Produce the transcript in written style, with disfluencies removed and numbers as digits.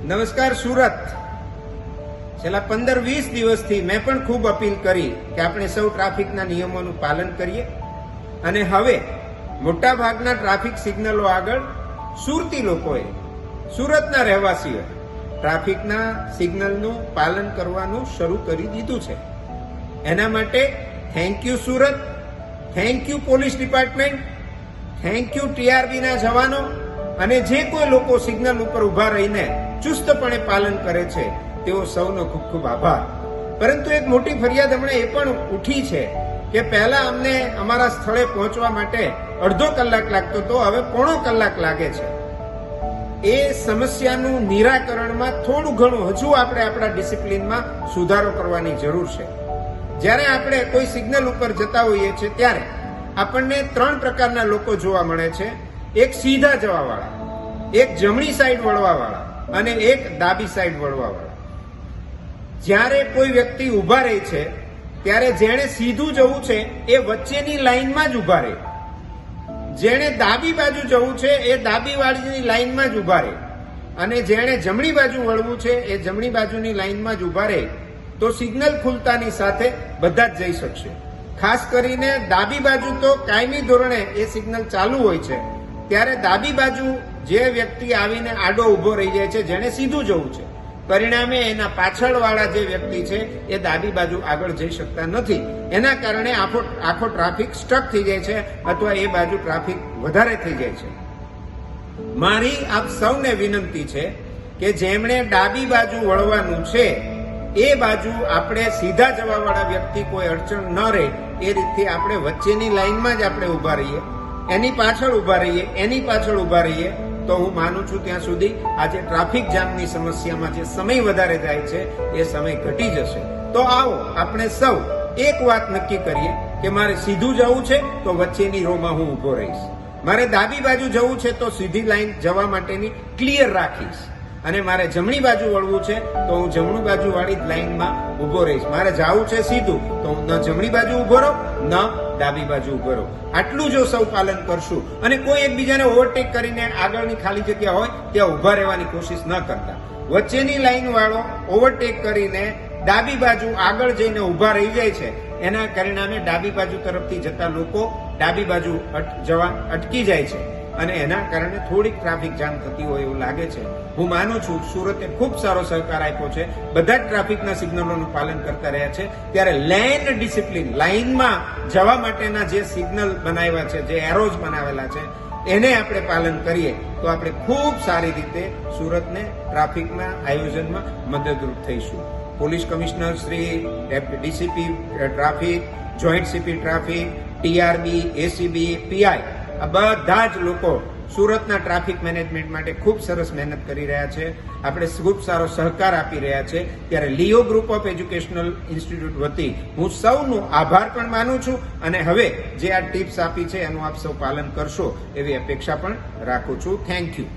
નમસ્કાર સુરત. છેલ્લા 15-20 દિવસથી મેં પણ ખૂબ અપીલ કરી કે આપણે સૌ ટ્રાફિકના નિયમોનું પાલન કરીએ અને હવે મોટાભાગના ટ્રાફિક સિગ્નલો આગળ સુરતી લોકોએ, સુરતના રહેવાસીઓએ ટ્રાફિકના સિગ્નલનું પાલન કરવાનું શરૂ કરી દીધું છે. એના માટે thank you Surat, thank you police department, thank you ટીઆરબીના જવાનો અને જે કોઈ લોકો સિગ્નલ ઉપર ઉભા રહીને ચુસ્તપણે પાલન કરે છે તેઓ સૌનો ખૂબ ખૂબ આભાર. પરંતુ એક મોટી ફરિયાદ હમણાં એ પણ ઉઠી છે કે પહેલા અમને અમારા સ્થળે પહોંચવા માટે અડધો કલાક લાગતો હતો, હવે પોણો કલાક લાગે છે. એ સમસ્યાનું નિરાકરણમાં થોડું ઘણું હજુ આપણે આપણા ડિસિપ્લિનમાં સુધારો કરવાની જરૂર છે. જ્યારે આપણે કોઈ સિગ્નલ ઉપર જતા હોઈએ છીએ ત્યારે આપણને 3 પ્રકારના લોકો જોવા મળે છે. એક સીધા જવાવાળા, એક જમણી સાઈડ વળવાવાળા અને એક ડાબી સાઈડ વળવાવાળા. જ્યારે કોઈ વ્યક્તિ ઉભા રહે છે ત્યારે જેણે સીધું જવું છે એ વચ્ચેની લાઈનમાં જ ઉભા રહે, જેણે ડાબી બાજુ જવું છે એ ડાબી બાજુની લાઈનમાં જ ઉભા રહે અને જેણે જમણી બાજુ વળવું છે એ જમણી બાજુની લાઈનમાં જ ઉભા રહે. તો સિગ્નલ ખુલતાની સાથે બધા જ જઈ શકશે. ખાસ કરીને ડાબી બાજુ તો કાયમી ધોરણે એ સિગ્નલ ચાલુ હોય છે ત્યારે ડાબી બાજુ જે વ્યક્તિ આવીને આડો ઉભો રહી જાય છે, જેને સીધું જવું છે, પરિણામે એના પાછળવાળા જે વ્યક્તિ છે એ ડાબી બાજુ આગળ જઈ શકતા નથી. એના કારણે આખો ટ્રાફિક સ્ટક થઈ જાય છે અથવા એ બાજુ ટ્રાફિક વધારે થઈ જાય છે. મારી આપ સૌને વિનંતી છે કે જેમણે ડાબી બાજુ વળવાનું છે એ બાજુ આપણે સીધા જવાવાળા વ્યક્તિ કોઈ અડચણ ન રહે એ રીતે આપણે વચ્ચેની લાઈનમાં જ આપણે ઉભા રહીએ, એની પાછળ ઉભા રહીએ, એની પાછળ ઉભા રહીએ. તો હું માનું છું ત્યાં સુધી આજે ટ્રાફિક જામની સમસ્યામાં જે સમય વધારે જાય છે એ સમય ઘટી જશે. તો આવો આપણે સૌ એક વાત નક્કી કરીએ કે મારે સીધું જવું છે તો વચ્ચેની રોમાં હું ઉભો રહીશ, મારે ડાબી બાજુ જવું છે તો સીધી લાઈન જવા માટેની ક્લિયર રાખીશ અને મારે જમણી બાજુ વળવું છે તો હું જમણી બાજુ વાળી લાઈનમાં ઉભો રહીશ. મારે જવું છે સીધું તો હું ન જમણી બાજુ ઉભો રહું ન ડાબી બાજુ ઉભો રહું. આટલું જો સૌ પાલન કરશું અને કોઈ એકબીજાને ઓવરટેક કરીને આગળની ખાલી જગ્યા હોય ત્યાં ઉભા રહેવાની કોશિશ ન કરતા, વચ્ચેની લાઈન વાળો ઓવરટેક કરીને ડાબી બાજુ આગળ જઈને ઉભા રહી જાય છે, એના પરિણામે ડાબી બાજુ તરફથી જતા લોકો ડાબી બાજુ જવા અટકી જાય છે અને એના કારણે થોડીક ટ્રાફિક જામ થતી હોય એવું લાગે છે. હું માનું છું સુરતે ખૂબ સારો સહકાર આપ્યો છે, બધા જ ટ્રાફિકના સિગ્નલોનું પાલન કરતા રહ્યા છે. ત્યારે લેન ડિસિપ્લિન, લાઇનમાં જવા માટેના જે સિગ્નલ બનાવ્યા છે, જે એરોઝ બનાવેલા છે, એને આપણે પાલન કરીએ તો આપણે ખૂબ સારી રીતે સુરતને ટ્રાફિકના આયોજનમાં મદદરૂપ થઈશું. Police commissioner Shri, DCP traffic, joint CP traffic, TRB, ACB, PI, આ બધા જ લોકો સુરતના ટ્રાફિક મેનેજમેન્ટ માટે ખૂબ સરસ મહેનત કરી રહ્યા છે. આપણે ખૂબ સારો સહકાર આપી રહ્યા છે. ત્યારે લિયો ગ્રુપ ઓફ એજ્યુકેશનલ ઇન્સ્ટિટ્યૂટ વતી હું સૌનો આભાર પણ માનું છું અને હવે જે આ ટિપ્સ આપી છે એનું આપ સૌ પાલન કરશો એવી અપેક્ષા પણ રાખું છું. Thank you.